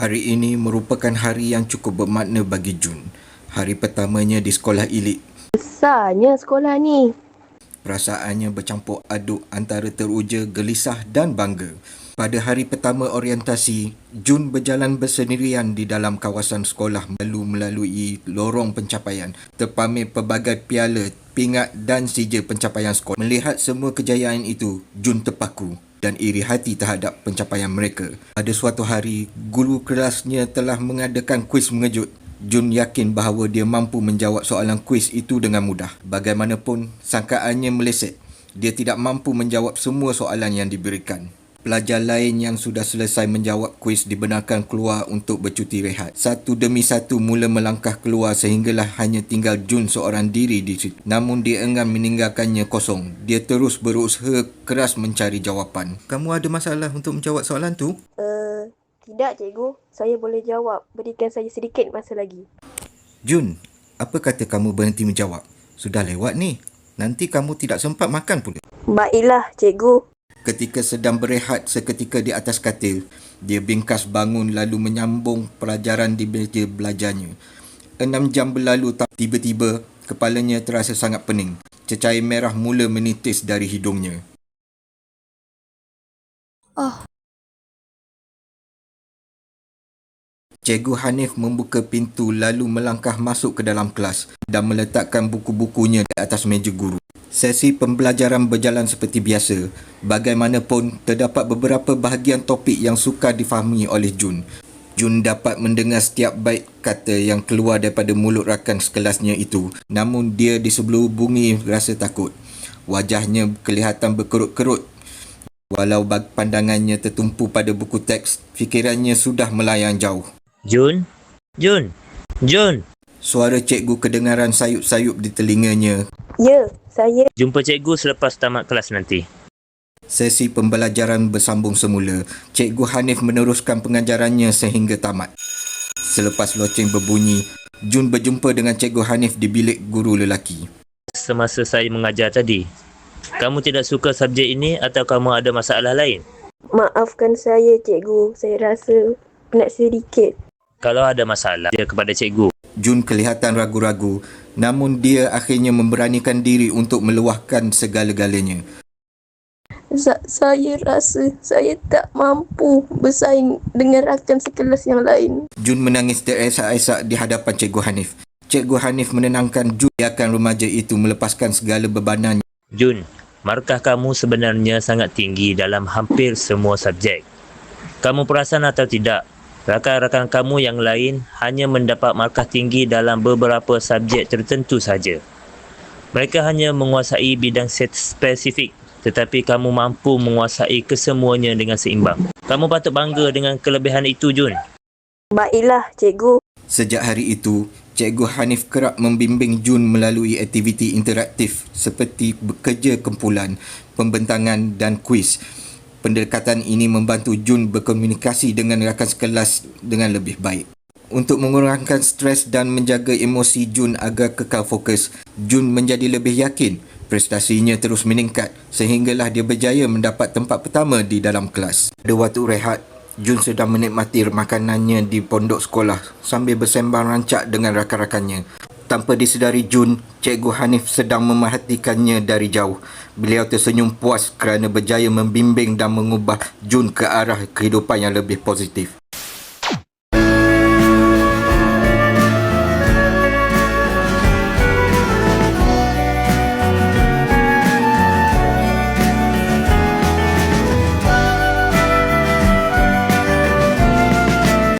Hari ini merupakan hari yang cukup bermakna bagi Jun. Hari pertamanya di sekolah elit. Besarnya sekolah ni. Perasaannya bercampur aduk antara teruja, gelisah dan bangga. Pada hari pertama orientasi, Jun berjalan bersendirian di dalam kawasan sekolah melalui lorong pencapaian, terpamer pelbagai piala, pingat dan sijil pencapaian sekolah. Melihat semua kejayaan itu, Jun terpaku dan iri hati terhadap pencapaian mereka. Pada suatu hari, guru kelasnya telah mengadakan kuis mengejut. Jun yakin bahawa dia mampu menjawab soalan kuis itu dengan mudah. Bagaimanapun, sangkaannya meleset. Dia tidak mampu menjawab semua soalan yang diberikan. Pelajar lain yang sudah selesai menjawab kuis dibenarkan keluar untuk bercuti rehat. Satu demi satu mula melangkah keluar sehinggalah hanya tinggal Jun seorang diri di situ. Namun dia enggan meninggalkannya kosong. Dia terus berusaha keras mencari jawapan. Kamu ada masalah untuk menjawab soalan tu? Tidak, cikgu. Saya boleh jawab. Berikan saya sedikit masa lagi. Jun, apa kata kamu berhenti menjawab? Sudah lewat ni. Nanti kamu tidak sempat makan pula. Baiklah, cikgu. Ketika sedang berehat seketika di atas katil, dia bingkas bangun lalu menyambung pelajaran di meja belajarnya. 6 jam berlalu, tiba-tiba kepalanya terasa sangat pening. Cecair merah mula menitis dari hidungnya. Cikgu Hanif membuka pintu lalu melangkah masuk ke dalam kelas dan meletakkan buku-bukunya di atas meja guru. Sesi pembelajaran berjalan seperti biasa. Bagaimanapun, terdapat beberapa bahagian topik yang sukar difahami oleh Jun. Jun dapat mendengar setiap baik kata yang keluar daripada mulut rakan sekelasnya itu. Namun dia diselubungi rasa takut. Wajahnya kelihatan berkerut-kerut. Walau pandangannya tertumpu pada buku teks, fikirannya sudah melayang jauh. Jun? Suara cikgu kedengaran sayup-sayup di telinganya. Ya, saya. Jumpa cikgu selepas tamat kelas nanti. Sesi pembelajaran bersambung semula. Cikgu Hanif meneruskan pengajarannya sehingga tamat. Selepas loceng berbunyi, Jun berjumpa dengan Cikgu Hanif di bilik guru lelaki. Semasa saya mengajar tadi, kamu tidak suka subjek ini atau kamu ada masalah lain? Maafkan saya, cikgu. Saya rasa penat sedikit. Kalau ada masalah, dia kepada cikgu. Jun kelihatan ragu-ragu, namun dia akhirnya memberanikan diri untuk meluahkan segala-galanya. Saya rasa saya tak mampu bersaing dengan rakan sekelas yang lain. Jun menangis teresak-esak di hadapan Cikgu Hanif. Cikgu Hanif menenangkan Jun biarkan remaja itu melepaskan segala bebanannya. Jun, markah kamu sebenarnya sangat tinggi dalam hampir semua subjek. Kamu perasan atau tidak? Rakan-rakan kamu yang lain hanya mendapat markah tinggi dalam beberapa subjek tertentu saja. Mereka hanya menguasai bidang spesifik, tetapi kamu mampu menguasai kesemuanya dengan seimbang. Kamu patut bangga dengan kelebihan itu, Jun. Baiklah, cikgu. Sejak hari itu, Cikgu Hanif kerap membimbing Jun melalui aktiviti interaktif seperti bekerja kumpulan, pembentangan dan kuis. Pendekatan ini membantu Jun berkomunikasi dengan rakan sekelas dengan lebih baik. Untuk mengurangkan stres dan menjaga emosi Jun agar kekal fokus, Jun menjadi lebih yakin. Prestasinya terus meningkat sehinggalah dia berjaya mendapat tempat pertama di dalam kelas. Pada waktu rehat, Jun sedang menikmati makanannya di pondok sekolah sambil bersembang rancak dengan rakan-rakannya. Tanpa disedari Jun, Cikgu Hanif sedang memerhatikannya dari jauh. Beliau tersenyum puas kerana berjaya membimbing dan mengubah Jun ke arah kehidupan yang lebih positif.